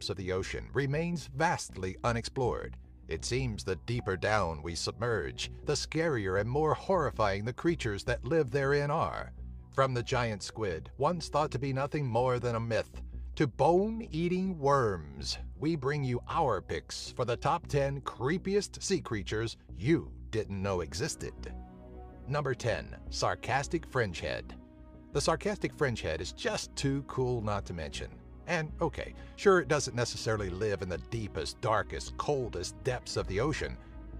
depths of the ocean remains vastly unexplored. It seems the deeper down we submerge, the scarier and more horrifying the creatures that live therein are. From the giant squid, once thought to be nothing more than a myth, to bone-eating worms, we bring you our picks for the top 10 creepiest sea creatures you didn't know existed. Number 10. Sarcastic Fringehead. The sarcastic fringehead is just too cool not to mention. And okay, sure, it doesn't necessarily live in the deepest, darkest, coldest depths of the ocean,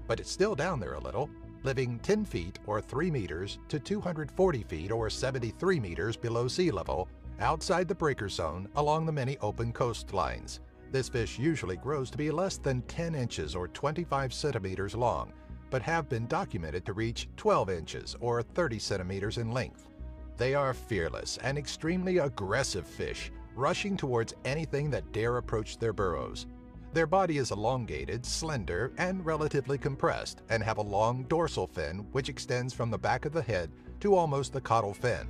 but it's still down there a little, living 10 feet or 3 meters to 240 feet or 73 meters below sea level, outside the breaker zone along the many open coastlines. This fish usually grows to be less than 10 inches or 25 centimeters long, but have been documented to reach 12 inches or 30 centimeters in length. They are fearless and extremely aggressive fish, rushing towards anything that dare approach their burrows. Their body is elongated, slender, and relatively compressed, and have a long dorsal fin which extends from the back of the head to almost the caudal fin.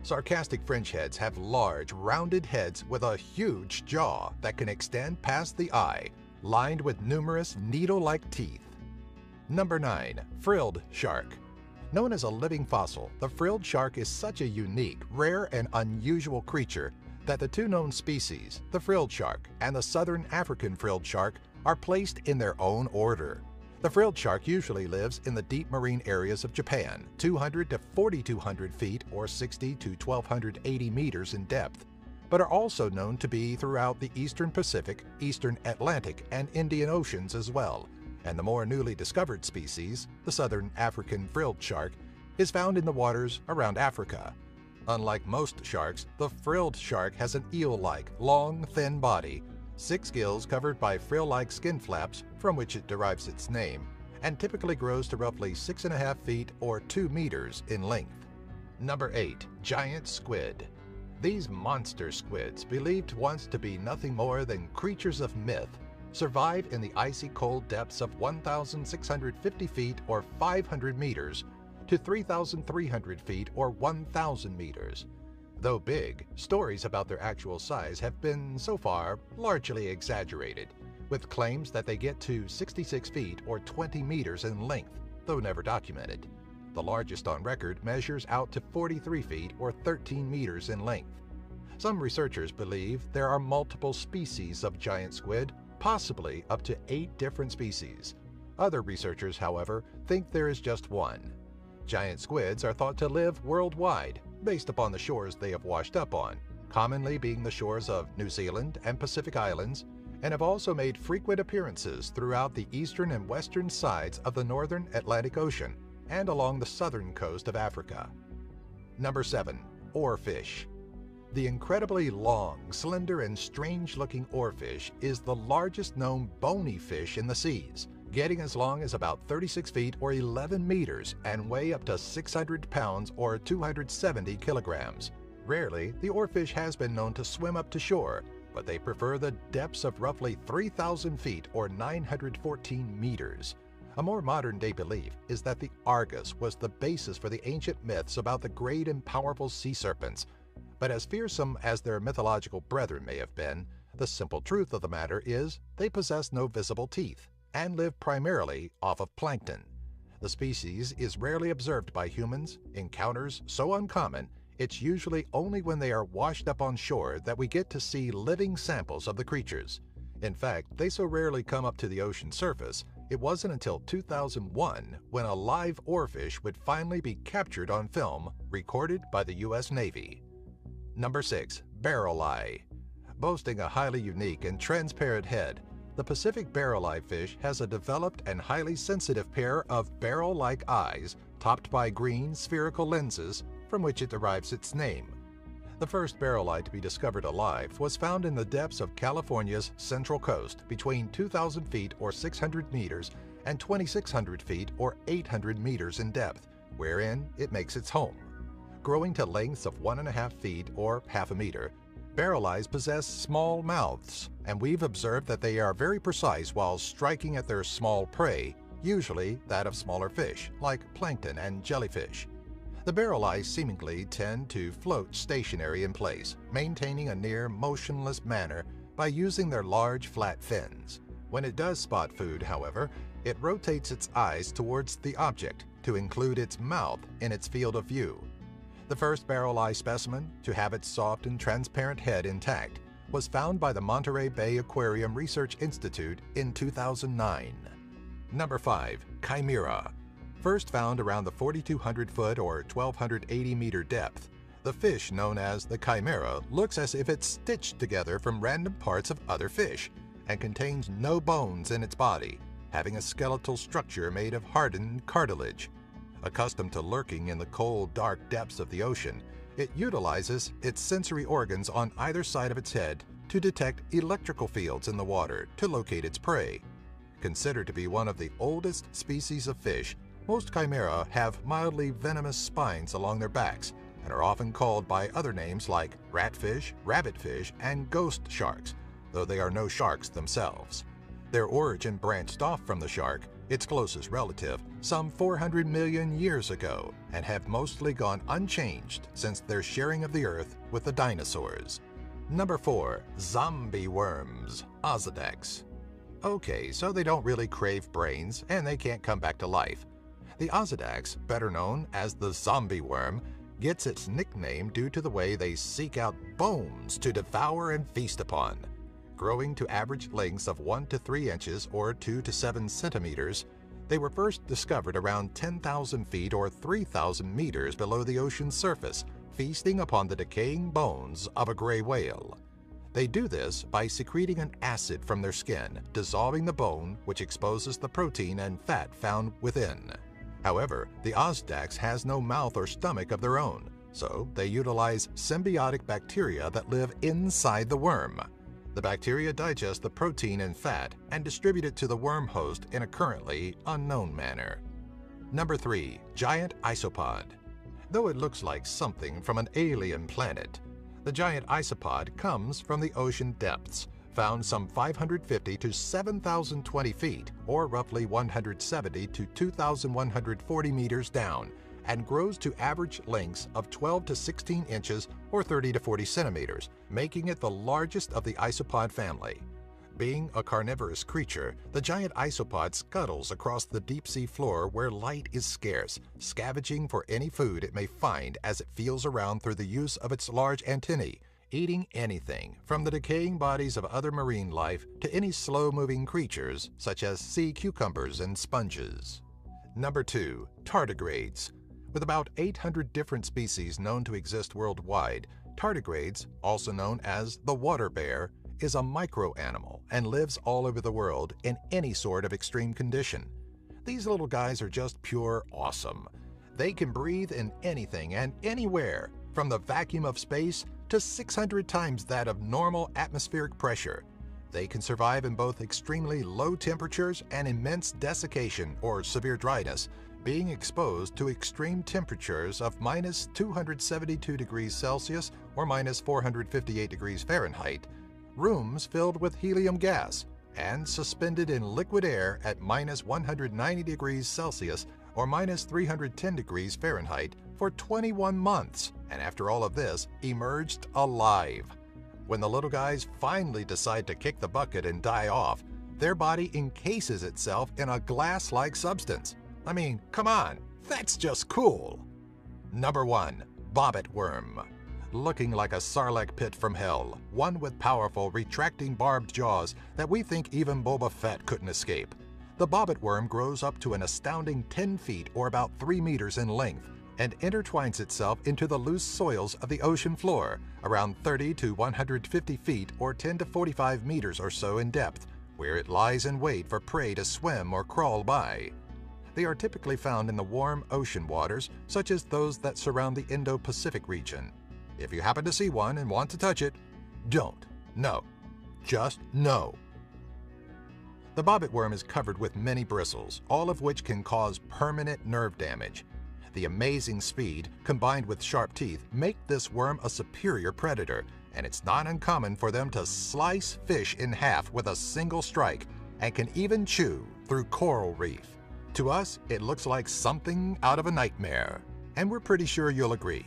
Sarcastic fringeheads have large, rounded heads with a huge jaw that can extend past the eye, lined with numerous needle-like teeth. Number 9. Frilled Shark. Known as a living fossil, the frilled shark is such a unique, rare, and unusual creature that the two known species, the frilled shark and the southern African frilled shark, are placed in their own order. The frilled shark usually lives in the deep marine areas of Japan, 200 to 4,200 feet or 60 to 1,280 meters in depth, but are also known to be throughout the eastern Pacific, eastern Atlantic, and Indian Oceans as well. And the more newly discovered species, the southern African frilled shark, is found in the waters around Africa. Unlike most sharks, the frilled shark has an eel-like, long, thin body, 6 gills covered by frill-like skin flaps from which it derives its name, and typically grows to roughly 6.5 feet or 2 meters in length. Number 8. Giant Squid. These monster squids, believed once to be nothing more than creatures of myth, survive in the icy cold depths of 1,650 feet or 500 meters to 3,300 feet or 1,000 meters. Though big, stories about their actual size have been, so far, largely exaggerated, with claims that they get to 66 feet or 20 meters in length, though never documented. The largest on record measures out to 43 feet or 13 meters in length. Some researchers believe there are multiple species of giant squid, possibly up to 8 different species. Other researchers, however, think there is just one. Giant squids are thought to live worldwide, based upon the shores they have washed up on, commonly being the shores of New Zealand and Pacific Islands, and have also made frequent appearances throughout the eastern and western sides of the northern Atlantic Ocean and along the southern coast of Africa. Number 7. Oarfish. The incredibly long, slender, and strange-looking oarfish is the largest known bony fish in the seas, getting as long as about 36 feet or 11 meters and weigh up to 600 pounds or 270 kilograms. Rarely, the oarfish has been known to swim up to shore, but they prefer the depths of roughly 3,000 feet or 914 meters. A more modern-day belief is that the Argus was the basis for the ancient myths about the great and powerful sea serpents, but as fearsome as their mythological brethren may have been, the simple truth of the matter is they possess no visible teeth and live primarily off of plankton. The species is rarely observed by humans, encounters so uncommon, it's usually only when they are washed up on shore that we get to see living samples of the creatures. In fact, they so rarely come up to the ocean surface, it wasn't until 2001 when a live oarfish would finally be captured on film, recorded by the U.S. Navy. Number 6. Barrel Eye. Boasting a highly unique and transparent head, the Pacific barrel eye fish has a developed and highly sensitive pair of barrel-like eyes topped by green spherical lenses from which it derives its name. The first barrel eye to be discovered alive was found in the depths of California's Central Coast between 2,000 feet or 600 meters and 2,600 feet or 800 meters in depth, wherein it makes its home. Growing to lengths of 1.5 feet or half a meter, barrel eyes possess small mouths, and we've observed that they are very precise while striking at their small prey, usually that of smaller fish, like plankton and jellyfish. The barrel eyes seemingly tend to float stationary in place, maintaining a near motionless manner, by using their large flat fins. When it does spot food, however, it rotates its eyes towards the object to include its mouth in its field of view. The first barrel eye specimen to have its soft and transparent head intact was found by the Monterey Bay Aquarium Research Institute in 2009. Number 5. Chimera. First found around the 4,200-foot or 1,280-meter depth, the fish known as the chimera looks as if it's stitched together from random parts of other fish and contains no bones in its body, having a skeletal structure made of hardened cartilage. Accustomed to lurking in the cold, dark depths of the ocean, it utilizes its sensory organs on either side of its head to detect electrical fields in the water to locate its prey. Considered to be one of the oldest species of fish, most chimera have mildly venomous spines along their backs and are often called by other names like ratfish, rabbitfish, and ghost sharks, though they are no sharks themselves. Their origin branched off from the shark, its closest relative, some 400 million years ago, and have mostly gone unchanged since their sharing of the earth with the dinosaurs. Number 4. Zombie worms, Osedax. Okay, so they don't really crave brains, and they can't come back to life. The Osedax, better known as the zombie worm, gets its nickname due to the way they seek out bones to devour and feast upon. Growing to average lengths of 1 to 3 inches or 2 to 7 centimeters, they were first discovered around 10,000 feet or 3,000 meters below the ocean's surface, feasting upon the decaying bones of a gray whale. They do this by secreting an acid from their skin, dissolving the bone, which exposes the protein and fat found within. However, the Osedax has no mouth or stomach of their own, so they utilize symbiotic bacteria that live inside the worm. The bacteria digest the protein and fat and distribute it to the worm host in a currently unknown manner. Number 3. Giant isopod. Though it looks like something from an alien planet, the giant isopod comes from the ocean depths, found some 550 to 7,020 feet, or roughly 170 to 2,140 meters down, and grows to average lengths of 12 to 16 inches or 30 to 40 centimeters, making it the largest of the isopod family. Being a carnivorous creature, the giant isopod scuttles across the deep-sea floor where light is scarce, scavenging for any food it may find as it feels around through the use of its large antennae, eating anything from the decaying bodies of other marine life to any slow-moving creatures such as sea cucumbers and sponges. Number 2. Tardigrades. With about 800 different species known to exist worldwide, tardigrades, also known as the water bear, is a micro-animal and lives all over the world in any sort of extreme condition. These little guys are just pure awesome. They can breathe in anything and anywhere, from the vacuum of space to 600 times that of normal atmospheric pressure. They can survive in both extremely low temperatures and immense desiccation or severe dryness, being exposed to extreme temperatures of minus 272 degrees Celsius or minus 458 degrees Fahrenheit, rooms filled with helium gas, and suspended in liquid air at minus 190 degrees Celsius or minus 310 degrees Fahrenheit for 21 months, and after all of this, emerged alive. When the little guys finally decide to kick the bucket and die off, their body encases itself in a glass-like substance. I mean, come on, that's just cool. Number 1. Bobbit worm. Looking like a sarlacc pit from hell, one with powerful retracting barbed jaws that we think even Boba Fett couldn't escape. The bobbit worm grows up to an astounding 10 feet or about 3 meters in length and intertwines itself into the loose soils of the ocean floor, around 30 to 150 feet or 10 to 45 meters or so in depth, where it lies in wait for prey to swim or crawl by. They are typically found in the warm ocean waters, such as those that surround the Indo-Pacific region. If you happen to see one and want to touch it, don't. No. Just no. The bobbit worm is covered with many bristles, all of which can cause permanent nerve damage. The amazing speed, combined with sharp teeth, make this worm a superior predator, and it's not uncommon for them to slice fish in half with a single strike, and can even chew through coral reef. To us, it looks like something out of a nightmare, and we're pretty sure you'll agree.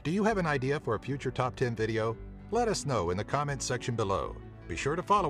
Do you have an idea for a future Top 10 video? Let us know in the comments section below. Be sure to follow